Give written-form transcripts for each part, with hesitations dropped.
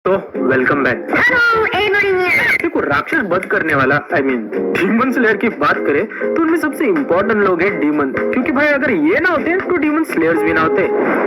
तो welcome back. देखो राक्षस वध करने वाला डीमन स्लेयर की बात करें तो उनमें सबसे इम्पोर्टेंट लोग हैं डीमन, क्योंकि भाई अगर ये ना होते तो डीमन स्लेयर्स भी ना होते।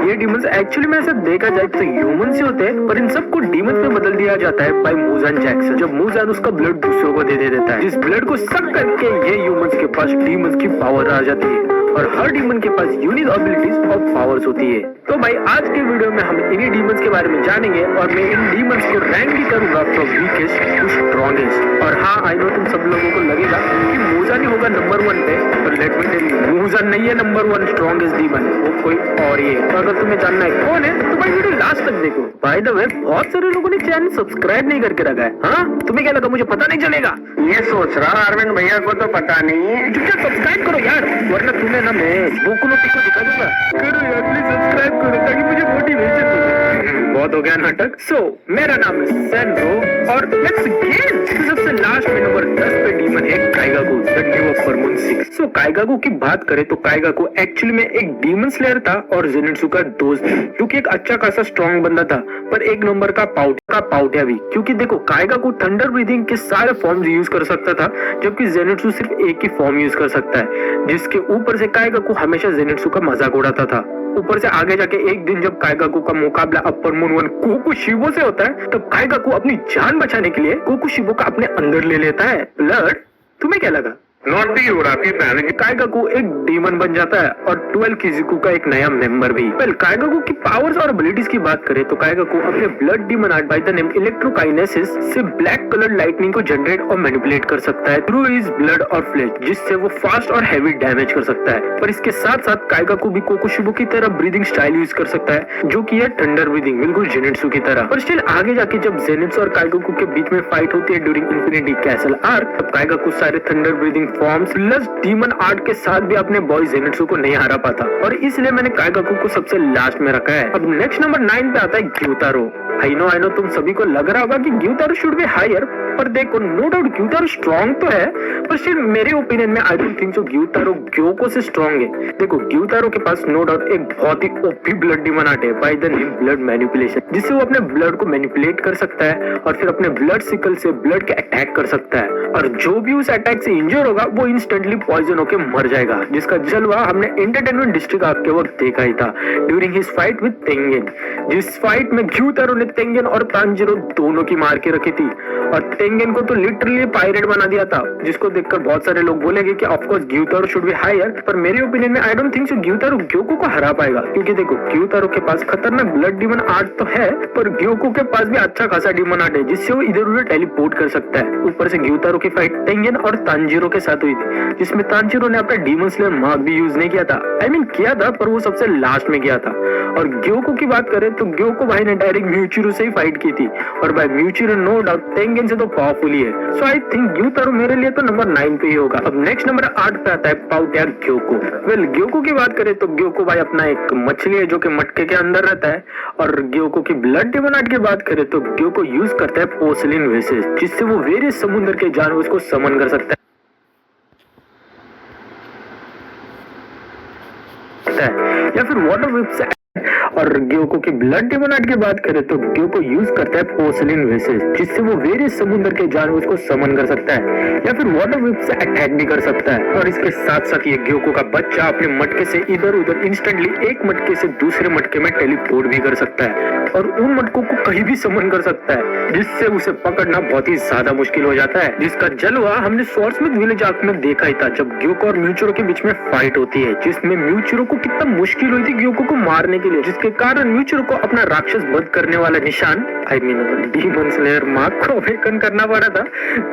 ये डीमंस एक्चुअली में ऐसा देखा जाए तो ह्यूमन से होते हैं, पर इन सबको डीमन में बदल दिया जाता है बाय मूजान जैक्सन। जब मूजान उसका ब्लड दूसरों को दे देता है, जिस ब्लड को सक करके ये ह्यूमंस के पास डीमंस की पावर आ जाती है और हर डीमन के पास यूनिक एबिलिटीज और पावर्स होती है। तो भाई आज के वीडियो में हम इन्हीं डीमंस के बारे में जानेंगे और मैं इन डीमंस को रैंक भी करूंगा फ्रॉम वीकेस्ट टू स्ट्रॉन्गेस्ट। और हाँ, आई नो तुम सब लोगों को लगेगा कि मूजान ही होगा नंबर 1 पे, पर let me tell you Muzan नहीं है नंबर 1 स्ट्रॉन्गेस्ट डीमन, वो कोई और ही है। तो अगर तुम्हें जानना है कौन है तो भाई वीडियो लास्ट तक देखो। बाय द वे बहुत सारे लोगों ने चैनल सब्सक्राइब नहीं करके रखा है। हाँ, तुम्हें क्या लगा मुझे पता नहीं चलेगा? ये सोच रहा अरविंद भैया को तो पता नहीं है। चुपचाप सब्सक्राइब करो यार, वरना तुम्हें ना मैं बोकू नो पिको दिखा दूंगा। करो यार प्लीज सब्सक्राइब करो ताकि मुझे मोटिवेशन मिले। बहुत हो गया नाटक। सो मेरा नाम है सेनरो और लेट्स गेम। सबसे लास्ट में नंबर 10 पे डीमन है Kaigaku, the new upper moon 6। So Kaigaku की बात करें तो काइगाकू एक्चुअली में एक डीमन स्लेयर था और जेनिट्सू का दोस्त, क्योंकि एक अच्छा खासा स्ट्रॉन्ग बंदा था, पर एक नंबर का पाउटिया भी। क्योंकि देखो काइगाकू थंडर ब्रीथिंग के सारे फॉर्म्स यूज कर सकता था, जबकि जेनिट्सू सिर्फ एक ही फॉर्म यूज कर सकता है, जिसके ऊपर से काइगाकू हमेशा जेनिट्सू का मजाक उड़ाता था। ऊपर से आगे जाके एक दिन जब काइगाकू का मुकाबला अपर मून 1 कोकुशिबो से होता है, तब काइगाकू अपनी जान बचाने के लिए कोकुशिबो का अपने अंदर ले लेता है ब्लड। तुम्हें क्या लगा? नोटी उड़ाती पहले काइगाकू एक डीमन बन जाता है और 12 किजुकू का एक नया मेंबर भी। वेल काइगाकू की पावर्स और एबिलिटीज की बात करें तो काइगाकू अपने blood demon art by the name electrokinesis से ब्लैक कलर लाइटनिंग को जनरेट और मैनिपुलेट कर सकता है थ्रू हिज ब्लड और फ्लेश, जिससे वो फास्ट और हैवी डैमेज कर सकता है। पर इसके साथ साथ काइगाकू भी कोकुशिबो की तरह ब्रीदिंग स्टाइल यूज कर सकता है, जो कि है थंडर ब्रीदिंग, बिल्कुल जेनिट्सू की तरह। पर स्टिल आगे जाके जब जेनिट्सू और काइगाकू के बीच में फाइट होती है ड्यूरिंग इन्फिनिटी कैसल आर्क, तब काइगाकू सारे thunder breathing forms plus demon art के साथ भी अपने बॉय जेनिट्सू को नहीं हरा पाता, और इसलिए मैंने काइगाकू को सबसे लास्ट में रखा है। अब नेक्स्ट नंबर 9 पे आता है ग्यूतारो। आई नो तुम सभी को लग रहा होगा कि ग्यूतारो शुड बी हायर, पर देखो नो डाउट ग्यूतारो स्ट्रॉन्ग तो है, पर सिर्फ मेरे ओपिनियन में I don't think so Gyutaro Gyokko से स्ट्रॉन्ग है। देखो ग्यूतारो के पास नो डाउट एक बहुत ही ओपी ब्लड डीमन आर्ट है bye the name blood manipulation, जिससे वो अपने ब्लड को मैनिपुलेट कर सकता है और फिर अपने ब्लड सिकल से ब्लड के अटैक कर सकता है, और जो भी उस अटैक से इंजर होगा वो इंस्टेंटली पॉइजन होकर मर जाएगा, जिसका जलवा हमने एंटरटेनमेंट डिस्ट्रिक्ट आर्क के वक्त देखा ही था ड्यूरिंग हिज फाइट विद तेंगेन, जिस फाइट में ग्यूतारो ने तेंगेन और तांजीरो दोनों की मार के रखी थी, और तेंगेन को तो लिटरली पायरेट बना दिया था, जिसको देखकर बहुत सारे लोग बोलेंगे कि of course Gyutaro should be higher, पर मेरे ओपिनियन में I don't think so Gyutaro Gyokko को हरा पाएगा। क्योंकि देखो ग्यूतारो के पास खतरनाक ब्लड डीमन आर्ट तो है, पर ग्योको के पास भी अच्छा खासा डीमन आर्ट है, जिससे वो इधर उधर टेलीपोर्ट कर सकता है। ऊपर से ग्यूतारो की फाइट तेंगेन और तांजीरो के साथ हुई थी, जिसमें तांजीरो ने अपना डीमन स्लेयर मार्क भी यूज नहीं किया था, किया था पर वो सबसे लास्ट में किया था। और ग्योको की बात करें तो ग्योको भाई ने डायरेक्ट म्यूचिरो से ही फाइट की थी, और भाई म्यूचिरो नो डाउट तेंगेन से तो पावरफुल ही है। सो आई थिंक ग्यूतारो मेरे लिए तो नंबर 9 पे ही होगा। अब नेक्स्ट नंबर 8 पे आता है पाउटिया ग्योको। वेल ग्योको की बात करें तो ग्योको भाई अपना एक मछली है जो कि मटके के अंदर रहता है, और ग्योको की ब्लड डीमन आर्ट की बात करें तो ग्योको यूज करता है पोर्सिलिन वेसेस, जिससे वो वेरियस समुद्र के जानवर को समन कर सकता है या फिर वाटर विप से। और ग्योको की ब्लड डीमन आर्ट की बात करें तो ग्योको यूज करता है पोर्सिलिन वेसेस, जिससे वो वेरियस समुद्र के जानवर को समन कर सकता है या फिर वाटर विप से अटैक भी कर सकता है। और इसके साथ साथ ये ग्योको का बच्चा अपने मटके से इधर उधर इंस्टेंटली एक मटके से दूसरे मटके में टेलीपोर्ट भी कर सकता है, और उन मटकों को कहीं भी समन कर सकता है, जिससे उसे पकड़ना बहुत ही ज्यादा मुश्किल हो जाता है, जिसका जलवा हमने स्वॉर्डस्मिथ विलेज आर्क में देखा ही था, जब ग्योको और म्यूचिरो के बीच में फाइट होती है, जिसमें म्यूचिरो को कितना मुश्किल हुई थी ग्योको को मारने के लिए, जिसके कारण म्यूचिरो को अपना राक्षस वध करने वाला निशान डीमन स्लेयर मार्क को अवेकन करना पड़ा था,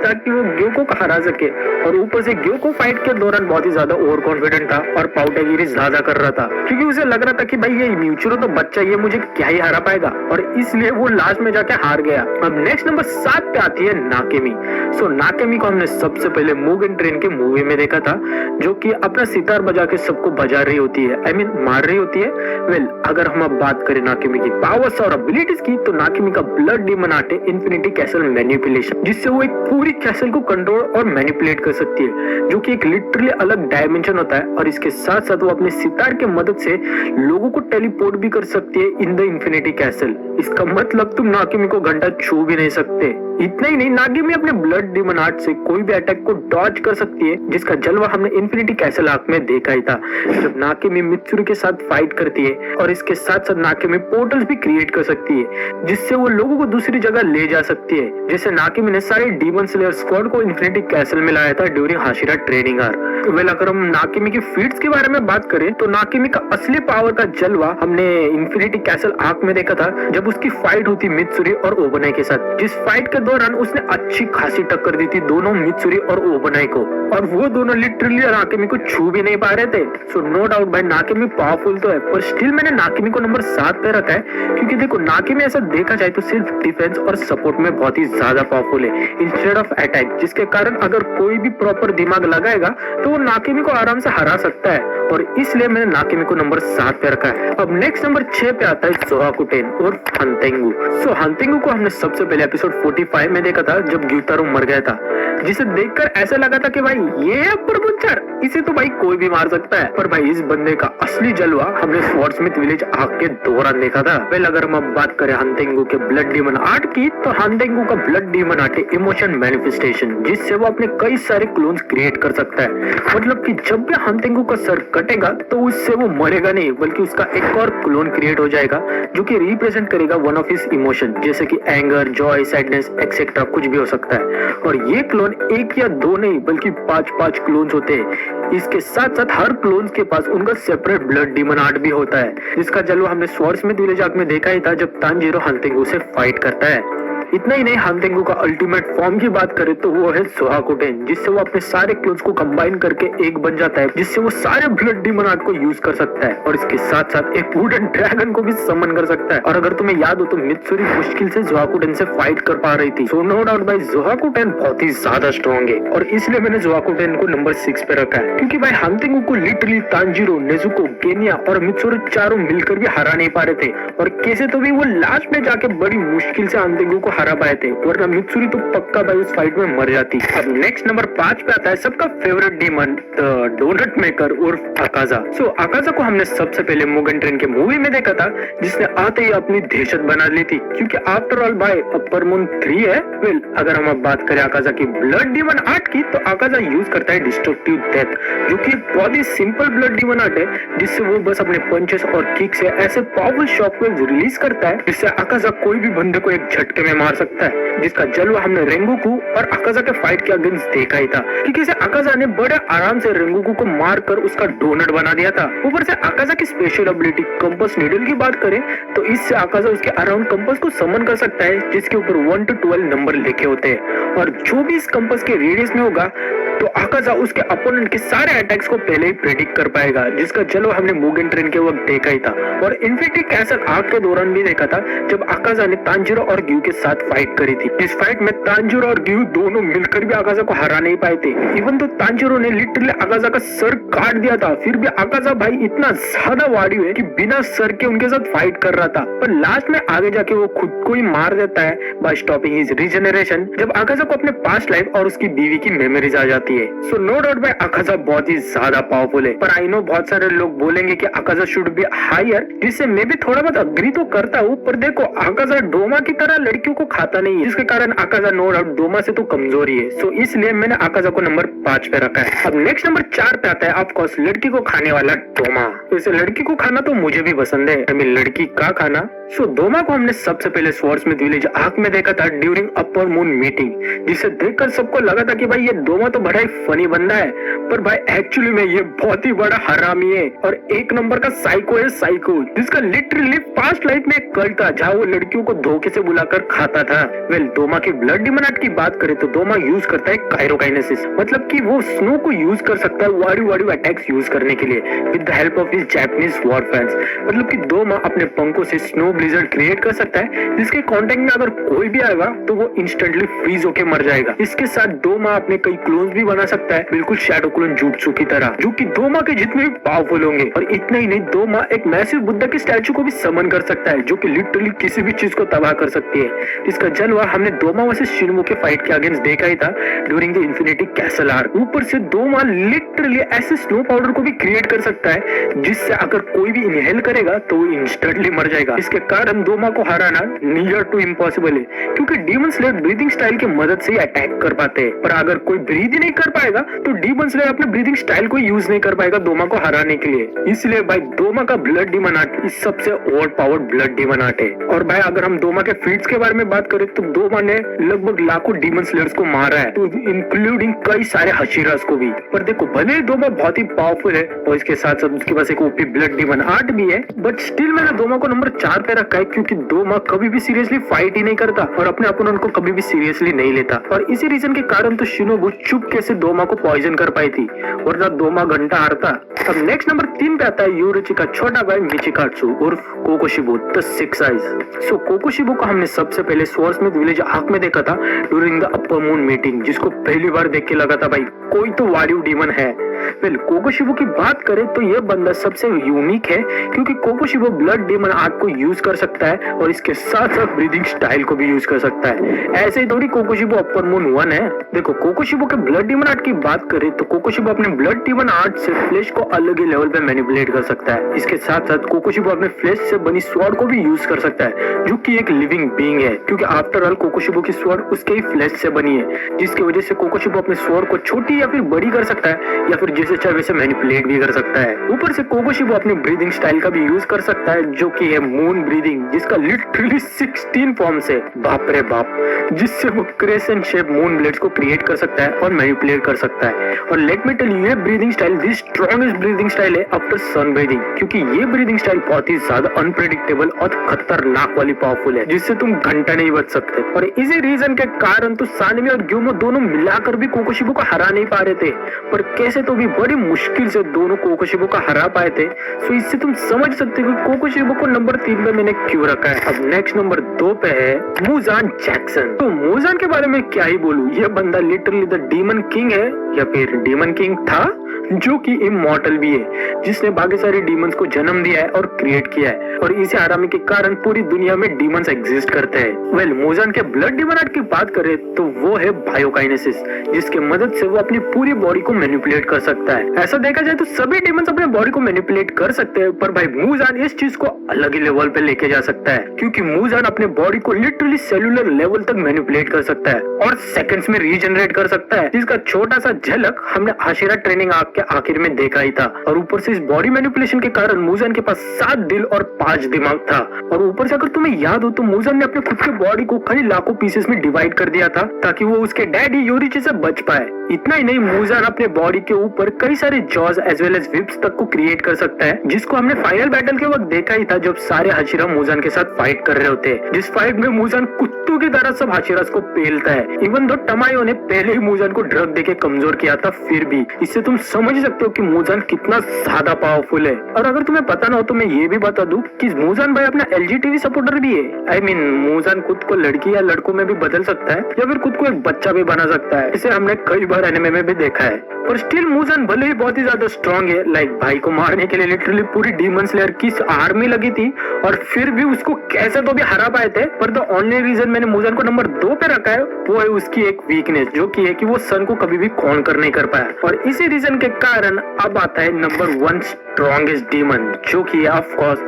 ताकि वो ग्योको को हरा सके। और ऊपर से ग्योको फाइट के दौरान बहुत ही ज्यादा ओवर कॉन्फिडेंट था और पाउटेगिरी ज्यादा कर रहा था, क्योंकि उसे लग रहा था कि भाई ये म्यूचिरो तो बच्चा, ये मुझे क्या ही हरा पाएगा, और इसलिए वो लास्ट में जाके हार गया। अब नेक्स्ट नंबर 7 पे आती है नाकेमी। सो नाकेमी को हमने सबसे पहले मुगेन ट्रेन के मूवी में देखा था, जो कि अपना सितार बजा के सबको बजा रही होती है, मार रही होती है। वेल अगर हम अब बात करें नाकिमी की पावर्स और एबिलिटीज की, तो नाकिमी का ब्लड डीमन आर्ट है इन्फिनिटी कैसल मैनिपुलेशन, जिससे वो एक पूरी कैसल को कंट्रोल और मैनिपुलेट कर सकती है, जो कि एक लिटरली अलग डायमेंशन होता है। और इसके साथ साथ वो अपने सितार के मदद से लोगों को टेलीपोर्ट भी कर सकती है इन द इन्फिनिटी कैसल। इसका मतलब तुम नाकिमी को घंटा छू भी नहीं सकते। इतना ही नहीं, नागिमी अपने ब्लड डीमन आर्ट से कोई भी अटैक को डॉज कर सकती है, जिसका जलवा हमने इन्फिनिटी कैसल आर्क में देखा ही था, जब नागिमी मित्सुरी के साथ फाइट करती है। और इसके साथ साथ नागिमी पोर्टल्स भी क्रिएट कर सकती है, जिससे वो लोगों को दूसरी जगह ले जा सकती है। जैसे नागिमी ने सारे डीमन स्लेयर स्क्वाड को इन्फिनिटी कैसल में लाया था during Hashira training arc. Well, अगर हम नागिमी की फीट्स के बारे में बात करें, तो नागिमी का असली पावर का जलवा हमने इन्फिनिटी कैसल आर्क में देखा था, जब उसकी फाइट हुई मित्सुरी और ओबनाई के साथ। जिस फाइट के दौरान उसने अच्छी खासी टक्कर दी थी दोनों मित्सुरी और ओबनाई को, और वो दोनों लिटरली नाकिमी को छू भी नहीं पा रहे थे। सो नो डाउट भाई, नाकिमी पावरफुल तो है, पर स्टिल मैंने नाकिमी को नंबर 7 पे रखा है, क्योंकि देखो नाकिमी ऐसा देखा जाए तो सिर्फ डिफेंस और सपोर्ट में बहुत ही ज्यादा पावरफुल है इंस्टेड ऑफ अटैक, जिसके कारण अगर कोई भी प्रॉपर दिमाग लगाएगा तो वो नाकिमी को आराम से हरा सकता है, और इसलिए मैंने नाकिमी को नंबर 7 पे रखा है। अब नेक्स्ट नंबर 6 पे आता है सोहाकुटेन और हंतेंगु। सो हंतेंगु को हमने सबसे पहले एपिसोड 45 में देखा था, जब ग्यूतारो मर गया था, जिसे देखकर ऐसा लगा था कि भाई ये है प्रभुचर, इसे तो भाई कोई भी मार सकता है। पर भाई इस बंदे का असली जलवा हमने स्वॉर्डस्मिथ विलेज आग के दौरान देखा था। पहले अगर हम अब बात करें हंतेंगु के ब्लड डीमन आर्ट की, तो हंतेंगु का ब्लड डीमन आर्ट है इमोशन मैनिफेस्टेशन, जिससे वो अपने कई सारे क्लोन्स क्रिएट कर सकता है। मतलब कि जब भी हंतेंगु का सर कटेगा तो उससे वो मरेगा नहीं, बल्कि उसका एक और क्लोन क्रिएट हो जाएगा, जो कि रिप्रेजेंट करेगा वन ऑफ हिज इमोशन, जैसे कि एंगर, जॉय, सैडनेस एक्सेट्रा, कुछ भी हो सकता है। और ये क्लोन एक या दो नहीं बल्कि 5 क्लोन्स होते हैं। इसके साथ साथ हर क्लोन्स के पास उनका सेपरेट ब्लड डीमन आर्ट भी होता है, जिसका जलवा हमने स्वॉर्डस्मिथ विलेज आर्क में देखा ही था, जब तांजीरो हंतेंगु से फाइट करता है। इतना ही नहीं, हंतेंगु का अल्टीमेट फॉर्म की बात करें तो वो है सोहाकुटेन, जिससे वो अपने सारे क्लोन्स को कंबाइन करके एक बन जाता है, जिससे वो सारे ब्लड डीमन आर्ट को यूज कर सकता है, और इसके साथ साथ एक वुडन ड्रैगन को भी समन कर सकता है। और अगर तुम्हें याद हो तो मित्सुरी मुश्किल से सोहाकुटेन से फाइट कर पा रही थी। सो नो डाउट भाई, सोहाकुटेन बहुत ही ज्यादा स्ट्रॉन्ग है, और इसलिए मैंने सोहाकुटेन को नंबर 6 पे रखा है, क्योंकि भाई हंतेंगु को लिटरली तांजीरो, नेजुको, गेनिया और मित्सुरी चारों मिलकर भी हरा नहीं पा रहे थे, और कैसे तो भी वो लास्ट में जाके बड़ी मुश्किल से हंतेंगु को हरा पाए थे, वरना मित्सुरी तो पक्का भाई उस फाइट में मर जाती। अब नेक्स्ट नंबर 5 पे आता है सबका favourite demon, the donut maker उर्फ अकाजा। सो अकाजा को हमने सबसे पहले मुगन ट्रेन के मूवी में देखा था, जिसने आते ही अपनी दहशत बना ली थी, क्योंकि आफ्टर ऑल भाई अपर मून 3 है। वेल, अगर हम अब बात करें अकाजा की ब्लड डीमन आर्ट की, तो अकाजा यूज करता है डिस्ट्रक्टिव डेथ, जो कि बहुत ही सिंपल ब्लड डीमन आर्ट है, जिससे वो बस अपने पंचेस और किक से ऐसे पावरफुल शॉकवेव रिलीज करता है, जिससे अकाजा कोई भी बंदे को एक झटके में मार सकता है, जिसका जलवा हमने रेंगोकू और अकाजा के फाइट के अगेंस्ट देखा ही था, क्योंकि इसे अकाजा ने बड़े आराम से रेंगोकू को मारकर उसका डोनट बना दिया था। ऊपर से अकाजा की स्पेशल एबिलिटी कंपास नीडल की बात करें, तो इससे अकाजा उसके अराउंड कंपास को समन कर सकता है, जिसके ऊपर 1 to 12 नंबर लिखे होते हैं, और जो भी इस कंपास के रेडियस में होगा, तो अकाजा उसके अपोनेंट के सारे अटैक्स को पहले ही प्रेडिक्ट कर पाएगा, जिसका जलवा हमने मुगन ट्रेन के वक्त देखा ही था, और इन्फिनिटी कैसल आर्क के दौरान भी देखा था, जब अकाजा ने तांजीरो और ग्यू के साथ फाइट करी थी। इस फाइट में तांजीरो और ग्यू दोनों मिलकर भी अकाजा को हरा नहीं पाए थे। इवन तो तांजीरो ने लिटरली अकाजा का सर काट दिया था, फिर भी अकाजा भाई इतना ज्यादा वारियो है कि बिना सर के उनके साथ फाइट कर रहा था, पर लास्ट में आगे जाके वो खुद को ही मार देता है बाय स्टॉपिंग हिज रीजनरेशन, जब अकाजा को अपने पास्ट लाइफ और उसकी बीवी की मेमोरीज आ जाती है। सो नो डाउट भाई अकाजा बहुत ही ज्यादा पावरफुल है, पर आई नो बहुत सारे लोग बोलेंगे कि अकाजा शुड बी हायर, जिससे मैं भी थोड़ा बहुत अग्री तो करता हूँ, पर देखो अकाजा डोमा की तरह लड़कियों को खाता नहीं है, जिसके कारण अकाजा नो डाउट डोमा से तो कमजोरी है। सो इसलिए मैंने अकाजा को नंबर 5 पे रखा है। अब नेक्स्ट नंबर 4 पे आता है ऑफ कोर्स लड़की को खाने वाला डोमा। वैसे लड़की को खाना तो मुझे भी पसंद है, लड़की का खाना। सो डोमा को हमने सबसे पहले स्वॉर्डस्मिथ विलेज आर्क में देखा था ड्यूरिंग अपर मून मीटिंग, जिसे देखकर सबको लगा था कि भाई ये डोमा तो बड़ा ही फनी बंदा है, पर भाई एक्चुअली में ये बहुत ही बड़ा हरामी है और एक नंबर का साइको है, साइको, जिसका लिटरली पास्ट लाइफ में एक कल्ट था जहाँ वो लड़कियों को धोखे से बुलाकर खाता था। वेल, डोमा की ब्लड डीमन आर्ट की बात करें तो डोमा यूज करता है काइरोकाइनेसिस, मतलब कि वो स्नो को यूज कर सकता है वाड़ी अटैक्स यूज करने के लिए with the help of his Japanese war fans. मतलब कि डोमा अपने पंखों से स्नो ब्लिजर्ड क्रिएट कर सकता है, जिसके कांटेक्ट में अगर कोई भी आएगा तो वो इंस्टेंटली फ्रीज होके मर जाएगा। इसके साथ डोमा अपने कई क्लोन्स भी बना सकता है, बिल्कुल शैडो क्लोन जुट्सु की तरह, जो कि डोमा के जितने भी पावरफुल होंगे। और इतना ही नहीं, डोमा एक मैसिव बुद्धा के स्टैचू को भी समन कर सकता है, जो कि लिटरली किसी भी चीज को तबाह कर सकती है। इसका जलवा हमने डोमा वर्सेस शिनवो के फाइट के अगेंस्ट देखा ही था during the infinity castle arc. ऊपर से डोमा लिटरली ऐसे स्नो पाउडर को भी क्रिएट कर सकता है, जिससे अगर कोई भी इनहेल करेगा तो वो इंस्टेंटली मर जाएगा। इसके कारण डोमा को हराना नियर टू इम्पॉसिबल है, क्योंकि डीमन स्लेयर ब्रीदिंग स्टाइल की मदद से अटैक कर पाते हैं। पर अगर कोई ब्रीद ही नहीं कर पाएगा तो डीमन स्लेयर अपने ब्रीदिंग स्टाइल को यूज नहीं कर पाएगा डोमा को हराने के लिए। इसलिए भाई डोमा का ब्लड डीमन आर्ट इस सबसे over powered blood demon art है। और भाई अगर हम डोमा के फीट्स के बारे में बात करें तो डोमा ने लगभग लाखों डीमन स्लेयर्स को मारा है, तो इंक्लूडिंग कई सारे हशीरास को भी। पर देखो, भले ही डोमा बहुत ही पावरफुल है और इसके साथ साथ उसके पास एक ओपी ब्लड डीमन आर्ट भी है, बट स्टिल मैंने डोमा को नंबर 4 पे रखा है, क्योंकि डोमा कभी भी सीरियसली फाइट ही नहीं करता और अपने अपोनेंट को कभी भी सीरियसली नहीं लेता। और इसी रीजन के कारण तो शिनोबु चुपके से डोमा को पॉइजन कर पाई थी, वरना डोमा घंटा हारता। अब नेक्स्ट नंबर 3 पे आता है योरुची का छोटा भाई मिचिकात्सु उर्फ कोकोशिबो द सिक्स आइज। सो कोकोशिबो को हमने सबसे पहले स्वॉर्डस्मिथ विलेज आर्क में देखा था during the upper moon meeting, जिसको पहली बार देख के लगा था भाई कोई तो वारियो डीमन है। वेल, कोकोशिबो की बात करें तो यह बंदा सबसे यूनिक है, क्योंकि कोकोशिबो ब्लड डीमन आर्ट को यूज कर सकता है और इसके साथ साथ ब्रीदिंग स्टाइल को भी यूज कर सकता है। ऐसे ही थोड़ी कोकोशिबो अपर मून 1 है। देखो, कोकोशिबो के ब्लड डीमन आर्ट की बात करें तो कोकोशिबो अपने ब्लड डीमन आर्ट से फ्लैश को अलग ही लेवल पे मैनिपुलेट कर सकता है। इसके साथ साथ कोकोशिबो अपने फ्लैश से बनी स्वॉर्ड को भी यूज कर सकता है, जो कि एक लिविंग बीइंग है, क्योंकि आफ्टर ऑल कोकोशिबो की स्वॉर्ड उसके ही फ्लैश से बनी है, जिसकी वजह से कोकोशिबो अपने स्वॉर्ड को छोटी या फिर बड़ी कर सकता है, या फिर जैसे चाहे वैसे मैनिपुलेट भी कर सकता है। ऊपर से कोकोशिबो अपनी ब्रीदिंग स्टाइल का भी यूज कर सकता है, जो कि है मून ब्रीदिंग, जिसका लिटरली 16 फॉर्म्स है, बाप रे बाप, जिससे वो क्रेसेंट शेप मून ब्लेड्स को क्रिएट कर सकता है और मैनिपुलेट कर सकता है। और लेट मी टेल यू, ये ब्रीदिंग स्टाइल दी स्ट्रॉन्गेस्ट ब्रीदिंग स्टाइल है आफ्टर सन ब्रीदिंग, क्योंकि ये ब्रीदिंग स्टाइल बहुत ही ज्यादा अनप्रेडिक्टेबल और खतरनाक वाली पावरफुल है, जिससे तुम घंटा नहीं बच सकते। और इसी रीजन के कारण तो सानवी और ग्यूमो दोनों मिलाकर भी कोकोशिबो को हरा नहीं पा रहे थे, पर कैसे तो भी बड़ी मुश्किल से दोनों कोकोशिबो को हरा पाए थे। सो इससे तुम समझ सकते हो कि कोकोशिबो को नंबर 3 पे मैंने क्यों रखा है। अब नेक्स्ट नंबर 2 पे है मुजान जैक्सन। तो मुजान के बारे में क्या ही बोलूं, यह बंदा लिटरली द डीमन किंग है, या फिर डीमन किंग था, जो कि इमॉर्टल भी है, जिसने बाकी सारे डीमंस को जन्म दिया है और क्रिएट किया है, और इसे हराने के कारण पूरी दुनिया में डीमंस एग्जिस्ट करते हैं। वेल, मुजान के ब्लड डीमन आर्ट की बात करें तो वो है बायोकाइनेसिस, जिसके मदद से वो अपनी पूरी बॉडी को मैनिपुलेट कर सकता है। ऐसा देखा जाए तो सभी डीमंस अपने बॉडी को मैनिपुलेट कर सकते हैं, पर भाई मुजान इस चीज को अलग ही लेवल पे लेके जा सकता है, क्योंकि मुजान अपने बॉडी को लिटरली सेलुलर लेवल तक मैनिपुलेट कर सकता है और सेकंड्स में रीजनरेट कर सकता है, जिसका छोटा सा झलक हमने आशिरा ट्रेनिंग आर्क के आखिर में देखा ही था। और ऊपर से इस बॉडी मैनिपुलेशन के कारण मुजान के पास 7 दिल और 5 दिमाग था। और ऊपर से अगर तुम्हें याद हो तो मुजान ने अपने खुद के बॉडी को कई लाखों पीसेस में डिवाइड कर दिया था, ताकि वो उसके डैडी योरिची से बच पाए। इतना ही नहीं, मुजान अपने बॉडी के ऊपर कई सारे जॉज एज वेल एज विप्स तक को क्रिएट कर सकता है, जिसको हमने फाइनल बैटल के वक्त देखा ही था, जब सारे हशीरा मुजान के साथ फाइट कर रहे होते हैं, जिस फाइट में मुजान कुत्तों की तरह सब हशीरास को पेलता है। इवन दो टमायो ने पहले ही मुजान को ड्रग देके कमजोर किया था, फिर भी इससे तुम समझ सकते हो कि मुजान कितना ज्यादा पावरफुल है। और अगर तुम्हें पता ना हो तो मैं ये भी बता दूं कि मुजान भाई अपना एलजीटीवी सपोर्टर भी है। आई मीन, मुजान खुद को लड़की या लड़कों में भी बदल सकता है, या फिर खुद को एक बच्चा भी बना सकता है। इसे हमने कई बार एनिमे में भी देखा है। पर स्टिल मुजान भले ही बहुत ही ज्यादा स्ट्रॉन्ग है, लाइक भाई को मारने के लिए लिटरली पूरी डीमन स्लेयर की आर्मी लगी थी, और फिर भी उसको कैसे तो भी हरा पाए थे। पर द ओनली रीजन मैंने मुजान को नंबर 2 पे रखा है वो है उसकी एक वीकनेस, जो कि है कि वो सन को कभी भी कॉन्कर नहीं कर पाया। और इसी रीजन के कारण अब आता है नंबर 1 स्ट्रॉन्गेस्ट डीमन, जो कि है of course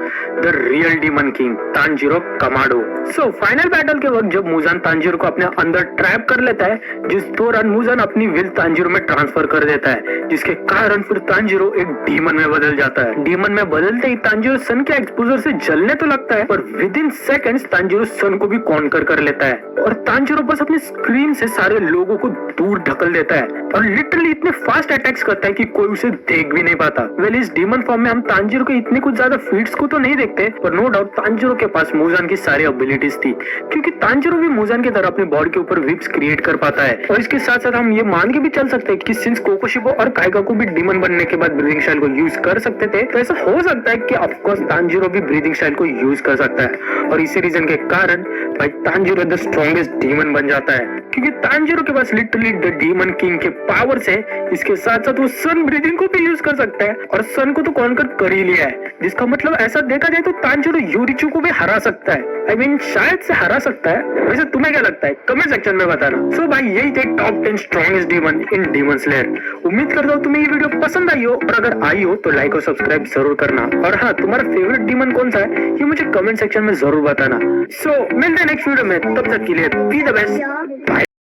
the real demon king Tanjiro Kamado. So final battle के वक्त जब मुजान तांजीरो को अपने अंदर ट्रैप कर लेता है, जिस दौरान मुजान अपनी विल तांजीरो में ट्रांसफर कर देता है, जिसके कारण फिर तांजीरो एक डीमन में बदल जाता है। डीमन में बदलते ही तांजीरो सन के एक्सपोजर से जलने तो लगता है, पर विद इन सेकेंड्स तांजीरो सन को भी कॉन्कर कर लेता है, और तांजीरो बस अपनी स्क्रीन से सारे लोगों को दूर ढकल देता है, और लिटरली इतने फास्ट अटैक्स करता है कि कोई उसे देख भी नहीं पाता। वेल, इस डीमन फॉर्म में हम तांजीरो के इतने कुछ ज्यादा फीट्स को तो नहीं देखते, पर नो डाउट तांजीरो के पास मुजान की सारी एबिलिटीज थी, क्योंकि तांजीरो भी मुजान की तरह अपनी बॉडी के ऊपर विप्स क्रिएट कर पाता है। और इसके साथ साथ हम ये मान मान के भी चल सकते हैं कि सिंस कोकोशिबो और काइगाकू भी डीमन बनने के बाद ब्रीदिंग स्टाइल को यूज कर सकते थे, तो ऐसा हो सकता है कि ऑफकोर्स तांजीरो भी ब्रीदिंग स्टाइल को यूज कर सकता है और इसी रीजन के कारण भाई तांजीरो द स्ट्रॉन्गेस्ट डीमन बन जाता है, क्योंकि तांजीरो के पास लिटरली द डीमन किंग के पावर्स है। इसके साथ साथ वो सन ब्रीदिंग को भी यूज कर सकता है और सन को तो कॉन्कर कर ही लिया है, जिसका मतलब ऐसा देखा जाए तो तांजीरो यूरिचू को भी हरा सकता है। I mean, शायद से हरा सकता है। वैसे तुम्हें क्या लगता है कमेंट सेक्शन में बताना। सो भाई यही थे टॉप 10 स्ट्रॉन्गेस्ट डीमन इन डीमन स्लेयर। उम्मीद करता हूँ तुम्हें ये वीडियो पसंद आई हो, और अगर आई हो तो लाइक और सब्सक्राइब जरूर करना। और हाँ, तुम्हारा फेवरेट डीमन कौन सा है ये मुझे कमेंट सेक्शन में जरूर बताना। सो मिलते हैं नेक्स्ट वीडियो में, तब तक के लिए बी द बेस्ट।